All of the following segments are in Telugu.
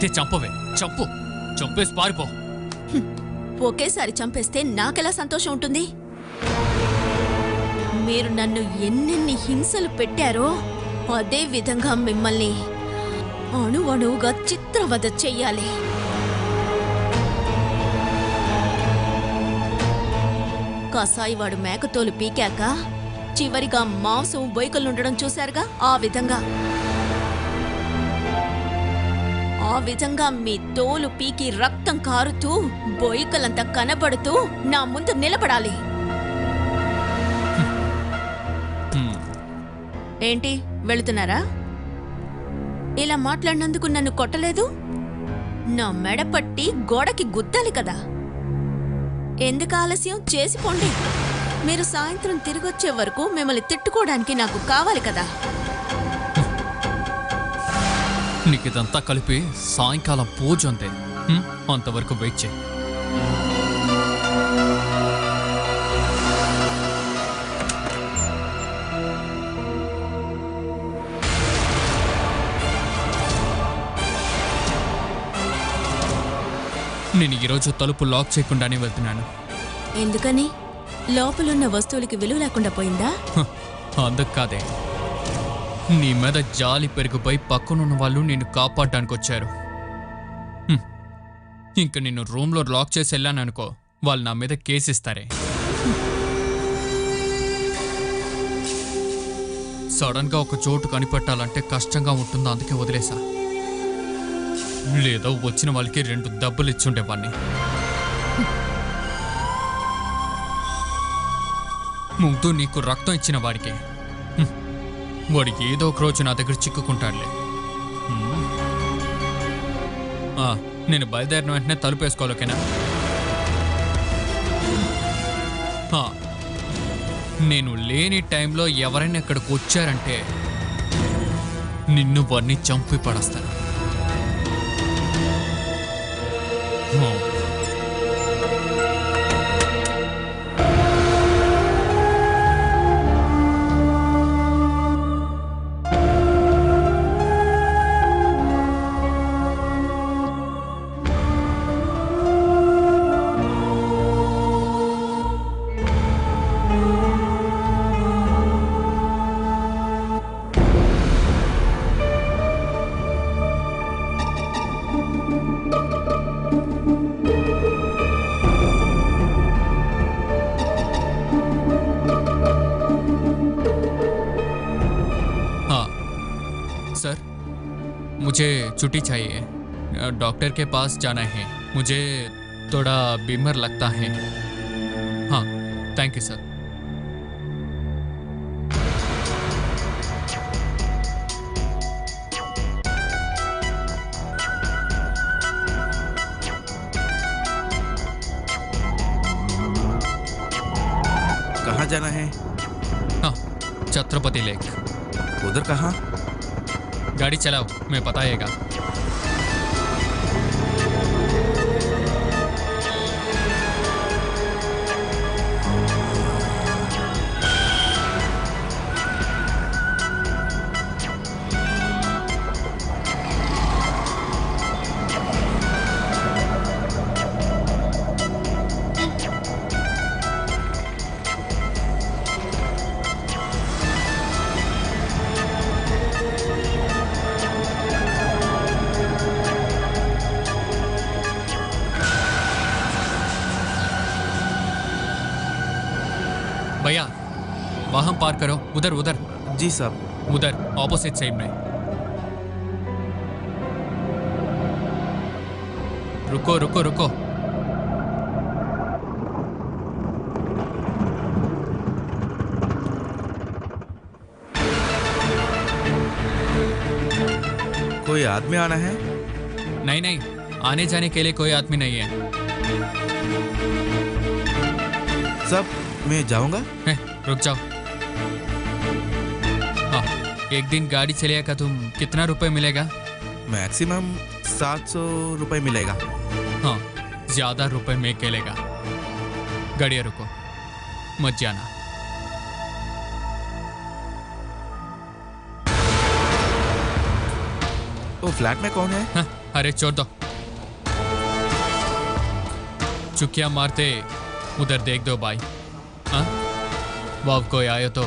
అయితే చంపవే, చంపు, చంపేసి పారిపో. ఒకేసారి చంపేస్తే నాకెలా సంతోషం ఉంటుంది? మీరు నన్ను ఎన్నెన్ని హింసలు పెట్టారో అదే విధంగా మిమ్మల్ని అణువణువుగా చిత్రవద చెయ్యాలి. కసాయివాడు మేకతోలు పీకాక చివరిగా మాంసం బొయ్కలుండడం చూశారుగా, ఆ విధంగా మీ తోలు పీకి రక్తం కారుతూ బొయ్కలంతా కనబడుతూ నా ముందు నిలబడాలి. ఏంటి వెళుతున్నారా? ఇలా మాట్లాడినందుకు నన్ను కొట్టలేదు? నా మెడపట్టి గోడకి గుద్దాలి కదా. ఎందుకు ఆలస్యం? చేసిపోండి. మీరు సాయంత్రం తిరిగొచ్చే వరకు మిమ్మల్ని తిట్టుకోవడానికి నాకు కావాలి కదా. నీకిదంతా కలిపి సాయంకాలం పూజ అంతే. అంతవరకు వెయిట్ చేయి. నేను ఈరోజు తలుపు లాక్ చేయకుండానే వెళ్తున్నాను. ఎందుకని? లోపలున్న వస్తువులకి విలువ లేకుండా పోయిందా? అందుకు కాదే, నీ మీద జాలి పెరిగిపోయి పక్కనున్న వాళ్ళు నిన్ను కాపాడడానికి వచ్చారు. ఇంక నిన్ను రూమ్లో లాక్ చేసి వెళ్ళాననుకో, వాళ్ళు నా మీద కేసిస్తారే. సడన్గా ఒక చోటు కనిపెట్టాలంటే కష్టంగా ఉంటుందో అందుకే వదిలేసా. లేదో వచ్చిన వాళ్ళకి 2 దెబ్బలు ఇచ్చుండేవాడిని. ముందు నీకు రక్తం ఇచ్చిన వాడికి, వాడికి ఏదో ఒక రోజు నా దగ్గర చిక్కుకుంటాడులే. నేను బయలుదేరిన వెంటనే తలుపేసుకోవాలకేనా? నేను లేని టైంలో ఎవరైనా ఇక్కడికి వచ్చారంటే నిన్ను వాడిని చంపి పడేస్తాను. सर, मुझे छुट्टी चाहिए. डॉक्टर के पास जाना है. मुझे थोड़ा बीमार लगता है. हाँ, थैंक यू सर. कहाँ जाना है? हाँ, छत्रपति लेक. उधर कहाँ? गाड़ी चलाओ, मैं बताएगा. भैया, वाहन पार करो. उधर उधर. जी साहब. उधर ऑपोजिट साइड में. रुको रुको रुको. कोई आदमी आना है? नहीं नहीं, आने जाने के लिए कोई आदमी नहीं है. सब मैं जाऊंगा. रुक जाओ. हाँ, एक दिन गाड़ी चलेगा तुम कितना रुपए मिलेगा? मैक्सिमम 700 रुपए मिलेगा. हाँ, ज्यादा रुपए में खेलेगा. गाड़ियाँ रुको, मत जाना. वो फ्लैट में कौन है? हाँ, अरे छोड़ दो, चुक्कियां मारते उधर देख दो भाई। हाँ, वो कोई आए तो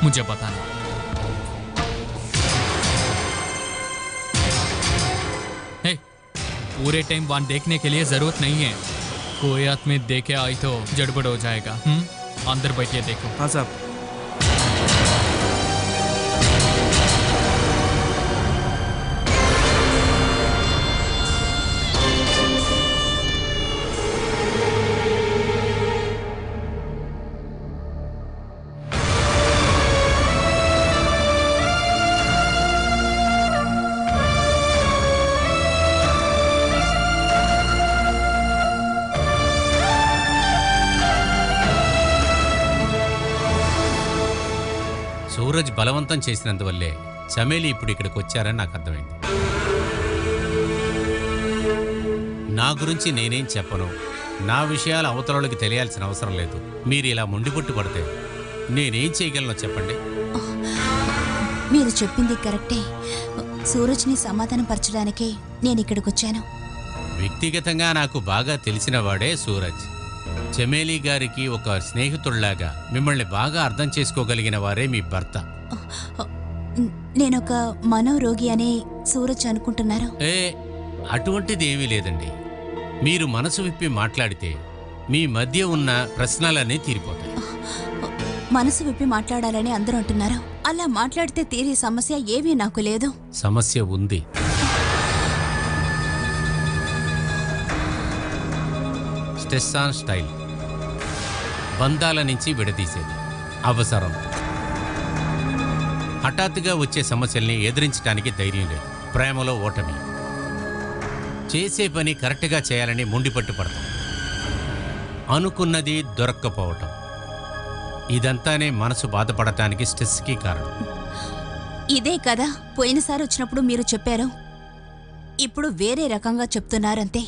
मुझे बताना। हे, पूरे टाइम वहां देखने के लिए जरूरत नहीं है, कोई आदमी देखे आई तो जड़बड़ हो जाएगा। अंदर बैठिए, देखो। हाँ साहब। సూరజ్ బలవంతం చేసినందువల్లే చమేలి ఇప్పుడు ఇక్కడికి వచ్చారని నాకు అర్థమైంది. నా గురించి నేనేం చెప్పను, నా విషయాలు అవతలకి తెలియాల్సిన అవసరం లేదు. మీరు ఇలా ముండిపట్టు పడితే నేనేం చేయగలను చెప్పండి. మీరు చెప్పింది కరెక్టే. సూరజ్ని సమాధానపరచడానికే నేను ఇక్కడికి వచ్చాను. వ్యక్తిగతంగా నాకు బాగా తెలిసిన వాడే సూరజ్. చమేలి గారికి ఒక స్నేహితుల్లాగా మిమ్మల్ని బాగా అర్థం చేసుకోగలిగిన వారే మీ భర్త. నేనొక మనోరోగి అని సూరజ్ అనుకుంటున్నారు. అటువంటిది ఏమీ లేదండి. మీరు మనసు విప్పి మాట్లాడితే మీ మధ్య ఉన్న ప్రశ్నలన్నీ తీరిపోతాయి. మనసు విప్పి మాట్లాడాలని అందరూ అంటున్నారు. అలా మాట్లాడితే తీరే సమస్య ఏమీ నాకు లేదు. సమస్య ఉంది. స్టెస్సాన్ స్టైల్ బంధాల నుంచి విడదీసేది అవసరం. హఠాత్తుగా వచ్చే సమస్యల్ని ఎదిరించడానికి ధైర్యం లేదు. ప్రేమలో ఓటమి. చేసే పని కరెక్ట్గా చేయాలని మొండిపట్టు పడతాం. అనుకున్నది దొరక్కపోవటం. ఇదంతానే మనసు బాధపడటానికి స్ట్రెస్కి కారణం. ఇదే కదా పోయినసారి వచ్చినప్పుడు మీరు చెప్పారు. ఇప్పుడు వేరే రకంగా చెప్తున్నారంతే.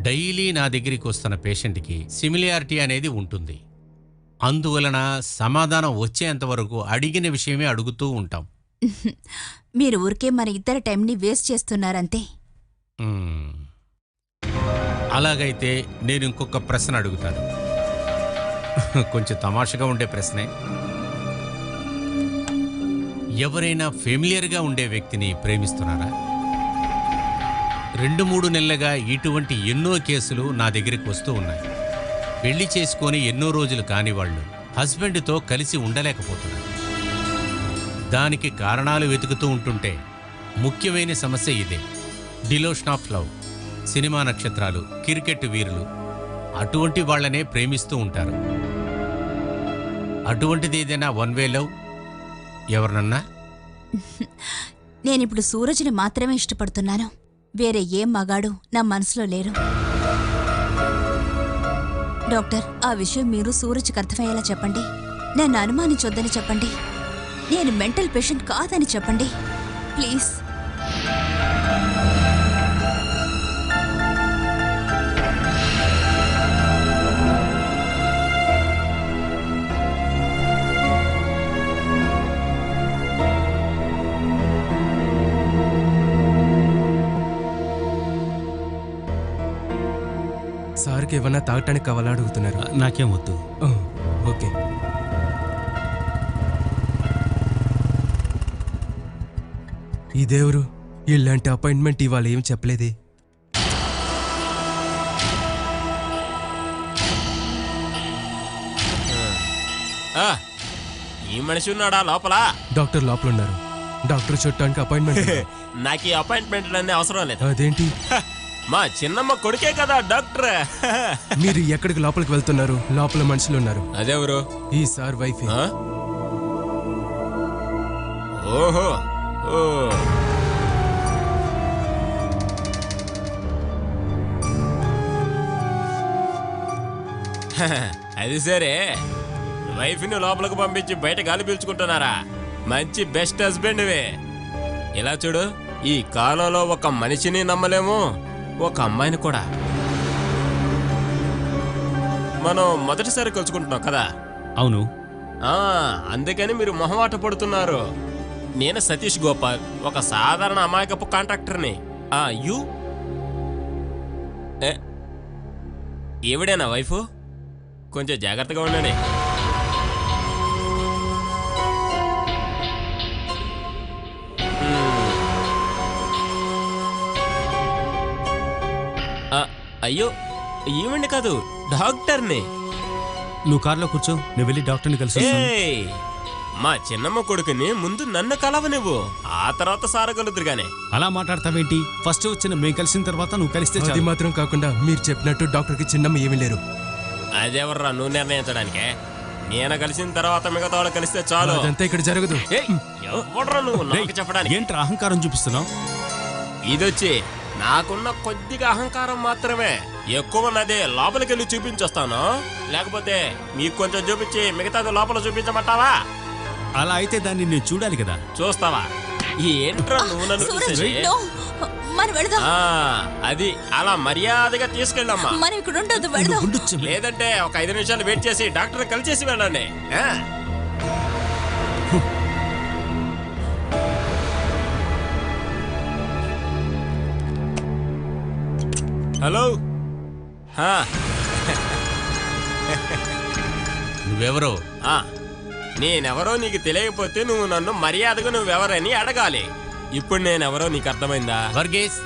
డైలీ నా దగ్గరికి వస్తున్న పేషెంట్కి సిమిలారిటీ అనేది ఉంటుంది. అందువలన సమాధానం వచ్చేంతవరకు అడిగిన విషయమే అడుగుతూ ఉంటాం. మీరు ఊరికే మన ఇద్దరి టైంని వేస్ట్ చేస్తున్నారంతే. అలాగైతే నేను ఇంకొక ప్రశ్న అడుగుతాను. కొంచెం తమాషగా ఉండే ప్రశ్నే. ఎవరైనా ఫెమిలియర్గా ఉండే వ్యక్తిని ప్రేమిస్తున్నారా? 2-3 నెలలుగా ఇటువంటి ఎన్నో కేసులు నా దగ్గరికి వస్తూ ఉన్నాయి. పెళ్లి చేసుకొని ఎన్నో రోజులు కాని వాళ్ళు హస్బెండ్తో కలిసి ఉండలేకపోతున్నారు. దానికి కారణాలు వెతుకుతూ ఉంటుంటే ముఖ్యమైన సమస్య ఇదే. డిలోషన్ ఆఫ్ లవ్. సినిమా నక్షత్రాలు, క్రికెట్ వీరులు అటువంటి వాళ్లనే ప్రేమిస్తూ ఉంటారు. అటువంటిది ఏదైనా వన్ వే లవ్ ఎవరినన్నా? నేనిప్పుడు సూరజ్ని మాత్రమే ఇష్టపడుతున్నాను. వేరే ఏం మగాడు నా మనసులో లేరు. డాక్టర్, ఆ విషయం మీరు సూరజ్కి అర్థమయ్యేలా చెప్పండి. నన్ను అనుమానించొద్దని చెప్పండి. నేను మెంటల్ పేషెంట్ కాదని చెప్పండి ప్లీజ్. సార్కి ఏమన్నా తాగటానికి కావాలా అడుగుతున్నారు. నాకేం వద్దు. ఓకే. ఈ దేవుడు ఇలాంటి అపాయింట్మెంట్ ఇవాళ ఏం చెప్పలేదే. ఈ మనిషి ఉన్నాడా లోపల? డాక్టర్ లోపల ఉన్నారు. డాక్టర్ చూడటానికి అపాయింట్మెంట్. నాకు ఈ అపాయింట్మెంట్లన్నీ అవసరం లేదు. అదేంటి? మా చిన్నమ్మ కొడుకే కదా డాక్టర్. మీరు ఎక్కడికి లోపలికి వెళ్తున్నారు? లోపల మనుషులు ఉన్నారు. అదెవరు? ఈ సార్ వైఫ్. ఓహో, అది సరే. వైఫ్ని లోపలికి పంపించి బయట గాలి పీల్చుకుంటున్నారా? మంచి బెస్ట్ హస్బెండ్వే. ఇలా చూడు, ఈ కాలంలో ఒక మనిషిని నమ్మలేము, ఒక అమ్మాయిని కూడా. మనం మొదటిసారి కలుసుకుంటున్నాం కదా? అవును. అందుకని మీరు మొహమాట పడుతున్నారు. నేను సతీష్ గోపాల్, ఒక సాధారణ అమాయకపు కాంట్రాక్టర్ని. You ఏవిడేనా wife? కొంచెం జాగ్రత్తగా ఉండండి. అయ్యో ఈవిండి కాదు, డాక్టర్ని. నువ్వు కార్లో కూర్చో, నేను వెళ్ళి డాక్టర్ని కలిసి వస్తాను. ఏయ్, మా చిన్నమ్మ కొడుకుని ముందు నన్ను కలవ నువ్వు, ఆ తర్వాత సారగలుద్దురుగానే. అలా మాట్లాడతావేంటి? ఫస్ట్ వచ్చిన మేము కలిసిన తర్వాత నువ్వు కలిస్తే అది చాలు. మాత్రం కాకుండా మీరు చెప్పినట్టు డాక్టర్కి చిన్నమ్మ ఏమీ లేరు. అదెవర్రా నువ్వు నిర్ణయించడానికే? నేను కలిసిన తర్వాత మిగతా వాళ్ళు కలిస్తే చాలు. అదంతా ఇక్కడ జరగదు. ఏయ్, ఎవడ్రా నువ్వు నాకు చెప్పడానికి? ఏంట్రా అహంకారం చూపిస్తున్నావు? ఇదొచ్చి నాకున్న కొద్దిగా అహంకారం మాత్రమే, ఎక్కువ ఉన్నదే లోపలికి వెళ్ళి చూపించొస్తాను. లేకపోతే మీకు కొంచెం చూపించి మిగతాది లోపల చూపించమంటావా? అలా అయితే దాన్ని నేను చూడాలి కదా. చూస్తావా? ఏంట్రా నువ్వు నన్ను సూరజ్, చూసేది? నో, మనం వెళదాం. అది అలా మర్యాదగా తీసుకెళ్ళమ్మా. మనం ఇక్కడ ఉండొద్దు, వెళదాం. ఉండు చెల్లి. లేదంటే ఒక 5 నిమిషాలు వెయిట్ చేసి డాక్టర్ కలిసేసి వెళ్ళండి. హలో. నువ్వెవరో? నేనెవరో నీకు తెలియకపోతే నువ్వు నన్ను మర్యాదగా నువ్వెవరని అడగాలి. ఇప్పుడు నేనెవరో నీకు అర్థమైందా? వర్గీస్,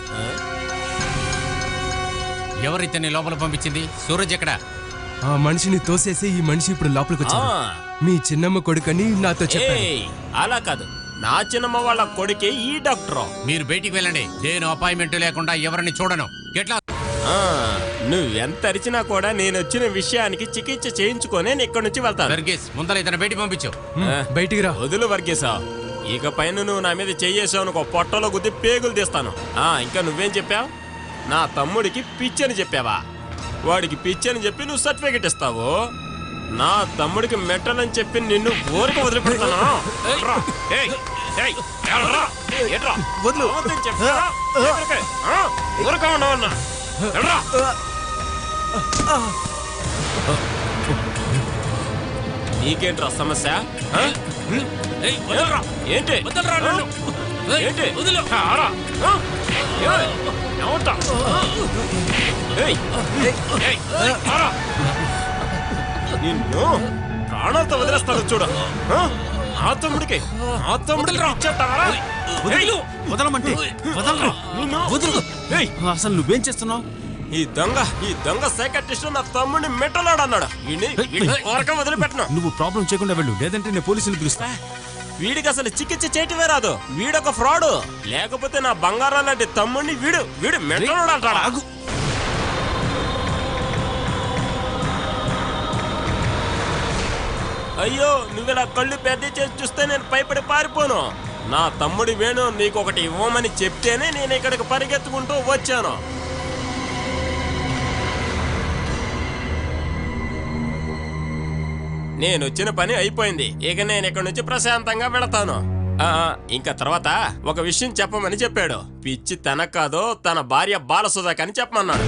ఎవరితన్ని లోపల పంపించింది? సూరజ్ ఎక్కడా? ఆ మనిషిని తోసేసి ఈ మనిషి ఇప్పుడు లోపలికి వచ్చాడు. మీ చిన్నమ్మ కొడుకని నాతో చెప్పాడు. అలా కాదు, నా చిన్నమ్మ వాళ్ళ కొడుకే ఈ డాక్టరు. మీరు బయటికి వెళ్ళండి, నేను అపాయింట్మెంట్ లేకుండా ఎవరిని చూడను. ఎట్లా? నువ్వెంత అరిచినా కూడా నేను వచ్చిన విషయానికి చికిత్స చేయించుకొని నేను ఇక్కడి నుంచి వెళ్తాను. వర్గీస్, ముందర ఇతను బయటికి పంపించు. బయటికి రా. వదులు వర్గీసా, ఇక పైన నువ్వు నా మీద చెయ్యేసావు అనుకో, పొట్టలో గుద్ది పేగులు తీస్తాను. ఇంకా నువ్వేం చెప్పావు? నా తమ్ముడికి పిచ్చని చెప్పావా? వాడికి పిచ్చని చెప్పి నువ్వు సర్టిఫికెట్ ఇస్తావు. నా తమ్ముడికి మెట్టలని చెప్పి నిన్ను ఊరికి వదిలిపెడతాను. నీకేంట్రా సమస్య? ఏంటి ఏంటి? నిన్ను ప్రాణాలతో వదిలేస్తాను చూడ. ఆ తమ్ముడికి వదలమంటే వదలరా. అసలు నువ్వేం చేస్తున్నావు? ఈ దొంగ సైకాట్రిస్ట్ నా తమ్ముడిని మెట్టలాడన్నాడు. వదిలిపెట్టను. నువ్వు ప్రాబ్లం చేయకుండా వెళ్ళు, లేదంటే నేను పోలీసులు పిలుస్తా. వీడికి అసలు చికిత్స చేయటమే రాదు. వీడొక ఫ్రాడ్. లేకపోతే నా బంగారం లాంటి తమ్ముడిని వీడు మెట్టలాడంటాడా? అయ్యో, నువ్విలా కళ్ళు పెద్ద చేసి చూస్తే నేను భయపడి పారిపోను. నా తమ్ముడి వేణు నీకు ఒకటి ఇవ్వమని చెప్తేనే నేను ఇక్కడికి పరిగెత్తుకుంటూ వచ్చాను. నేను వచ్చిన పని అయిపోయింది. ఇక నేను ఇక్కడి నుంచి ప్రశాంతంగా వెళతాను. ఇంకా తర్వాత ఒక విషయం చెప్పమని చెప్పాడు. పిచ్చి తనకు కాదో తన భార్య బాలసుధాకని చెప్పమన్నాడు.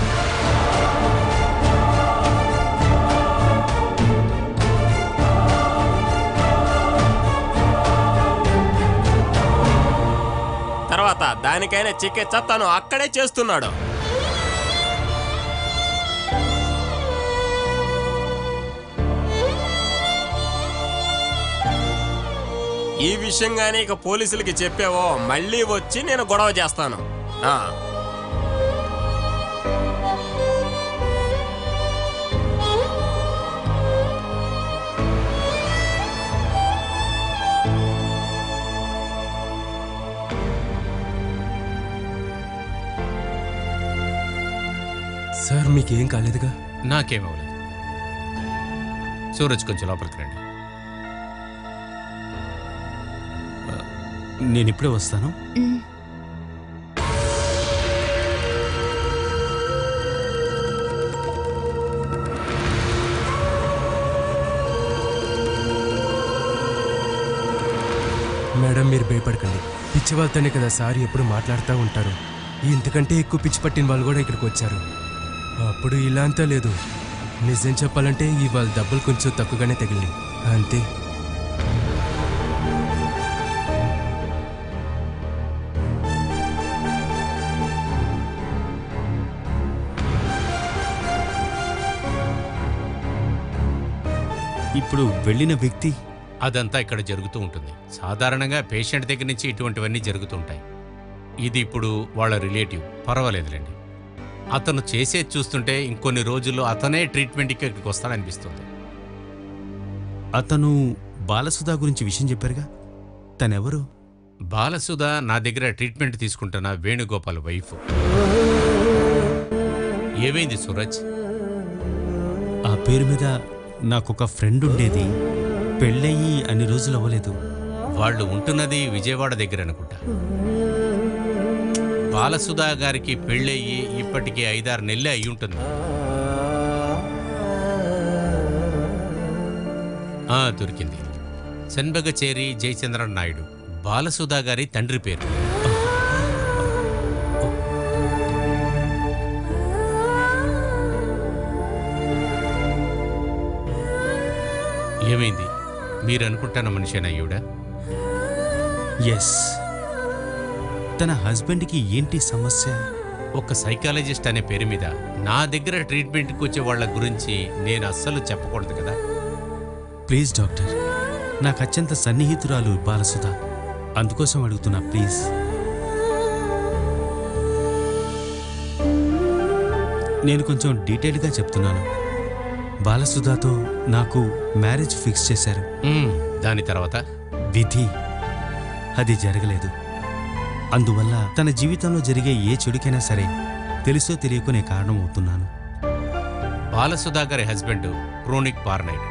తర్వాత దానికైనా చికిత్స తను అక్కడే చేస్తున్నాడు. ఈ విషయంగానే ఇక పోలీసులకి చెప్పావో మళ్ళీ వచ్చి నేను గొడవ చేస్తాను. సార్ మీకేం కాలేదుగా? నాకేమవ్వలేదు. సూరజ్ కొంచెం లోపలికి రండి. నేను ఇప్పుడే వస్తాను. మేడం మీరు భయపడకండి. పిచ్చి వాళ్ళతోనే కదా సార్ ఎప్పుడు మాట్లాడుతూ ఉంటారు. ఇంతకంటే ఎక్కువ పిచ్చి పట్టిన వాళ్ళు కూడా ఇక్కడికి వచ్చారు. అప్పుడు ఇలా అంతా లేదు. నిజం చెప్పాలంటే ఇవాళ దెబ్బలు కొంచెం తక్కువగానే తగిలి అంతే. ఇప్పుడు వెళ్ళిన వ్యక్తి అదంతా ఇక్కడ జరుగుతూ ఉంటుంది. సాధారణంగా పేషెంట్ దగ్గర నుంచి ఇటువంటివన్నీ జరుగుతుంటాయి. ఇది ఇప్పుడు వాళ్ళ రిలేటివ్, పర్వాలేదులేండి. అతను చేసేది చూస్తుంటే ఇంకొన్ని రోజుల్లో అతనే ట్రీట్మెంట్కి ఇక్కడికి వస్తాడనిపిస్తుంది. అతను బాలసుధా గురించి విషయం చెప్పారుగా, తనెవరు? బాలసుధ నా దగ్గర ట్రీట్మెంట్ తీసుకుంటున్న వేణుగోపాల్ వైఫ్. ఏమైంది సూరజ్? ఆ పేరు మీద నాకొక ఫ్రెండ్ ఉండేది. పెళ్ళయి అన్ని రోజులు అవ్వలేదు. వాళ్ళు ఉంటున్నది విజయవాడ దగ్గర అనుకుంటా. బాలసుధా గారికి పెళ్ళయ్యి ఇప్పటికీ 5-6 నెలలే అయి ఉంటుంది. దొరికింది. సెన్బగచేరి జయచంద్రన్ నాయుడు, బాలసుధా గారి తండ్రి పేరు. ఏమైంది? మీరు అనుకుంటున్న మనిషేనా ఈవిడ? ఎస్. తన హస్బెండ్కి ఏంటి సమస్య? ఒక సైకాలజిస్ట్ అనే పేరు మీద నా దగ్గర ట్రీట్మెంట్కి వచ్చే వాళ్ళ గురించి నేను అస్సలు చెప్పకూడదు కదా. ప్లీజ్ డాక్టర్, నాకు అత్యంత సన్నిహితురాలు బాలసుధ, అందుకోసం అడుగుతున్నా ప్లీజ్. నేను కొంచెం డీటెయిల్గా చెప్తున్నాను. బాలసుధతో నాకు మ్యారేజ్ ఫిక్స్ చేశారు. దాని తర్వాత విధి అది జరగలేదు. అందువల్ల తన జీవితంలో జరిగే ఏ చెడుకైనా సరే తెలుసో తెలియకునే కారణం అవుతున్నాను. బాలసుధా గారి హస్బెండ్ క్రోనిక్ పార్నైడ్,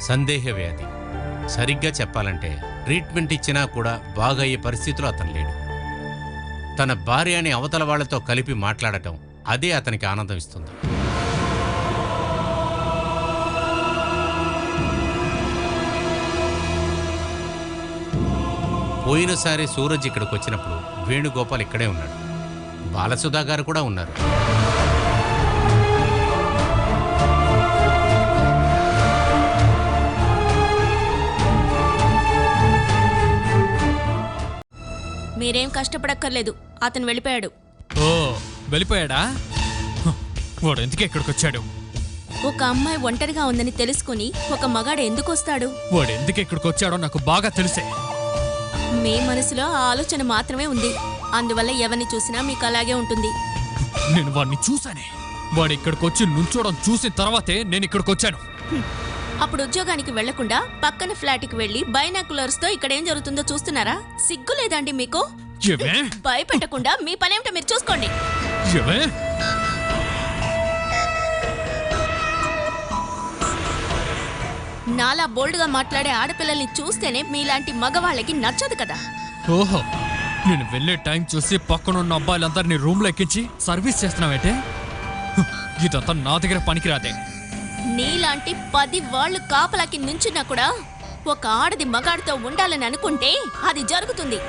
సందేహ వ్యాధి. సరిగ్గా చెప్పాలంటే ట్రీట్మెంట్ ఇచ్చినా కూడా బాగయ్యే పరిస్థితిలో అతను లేడు. తన భార్యని అవతల వాళ్లతో కలిపి మాట్లాడటం, అదే అతనికి ఆనందం ఇస్తుంది. పోయినసారి సూరజ్ ఇక్కడికి వచ్చినప్పుడు వేణుగోపాల్ ఇక్కడే ఉన్నాడు. బాలసుధా గారు కూడా ఉన్నారు. మీరేం కష్టపడక్కర్లేదు, అతను వెళ్ళిపోయాడు. ఓ, వెళ్ళిపోయాడా? వాడు ఎందుకు ఇక్కడికి వచ్చాడు? ఒక అమ్మాయి ఒంటరిగా ఉందని తెలుసుకుని ఒక మగాడు ఎందుకు వస్తాడు? వాడు ఎందుకు ఇక్కడికి వచ్చాడో నాకు బాగా తెలుసే. మీ మనసులో ఆ ఆలోచన మాత్రమే ఉంది. అందువల్ల ఎవరిని చూసినా మీకు అలాగే ఉంటుంది. నేను వాడిని చూశానే. వాడు ఇక్కడికి వచ్చి నుంచోడం చూసిన తర్వాతే నేను ఇక్కడికి వచ్చాను. అప్పుడు ఉద్యోగానికి వెళ్లకుండా పక్కన ఫ్లాట్కి వెళ్లి బైనాకులర్స్ తో ఇక్కడ ఏం జరుగుతుందో చూస్తున్నారా? సిగ్గు లేదండి మీకు? ఏమే? భయపెట్టకుండా మీ పనేమిటో మీరు చూసుకోండి. ఏమే? నాలా బోల్డ్గా మాట్లాడే ఆడపిల్లల్ని చూస్తేనే మీలాంటి మగవాళ్ళకి నచ్చదు కదా. ఓహో, నేను వెళ్ళే టైం చూసి పక్కనున్న అబ్బాయిలందరినీ రూమ్లో ఎక్కించి సర్వీస్ చేస్తున్నావేంటే? ఇదంతా నా దగ్గర పనికిరాదే. నీలాంటి 10 వాళ్ళు కాపలాకి నుంచున్నా కూడా ఒక ఆడది మగాడితో ఉండాలని అనుకుంటే అది జరుగుతుంది.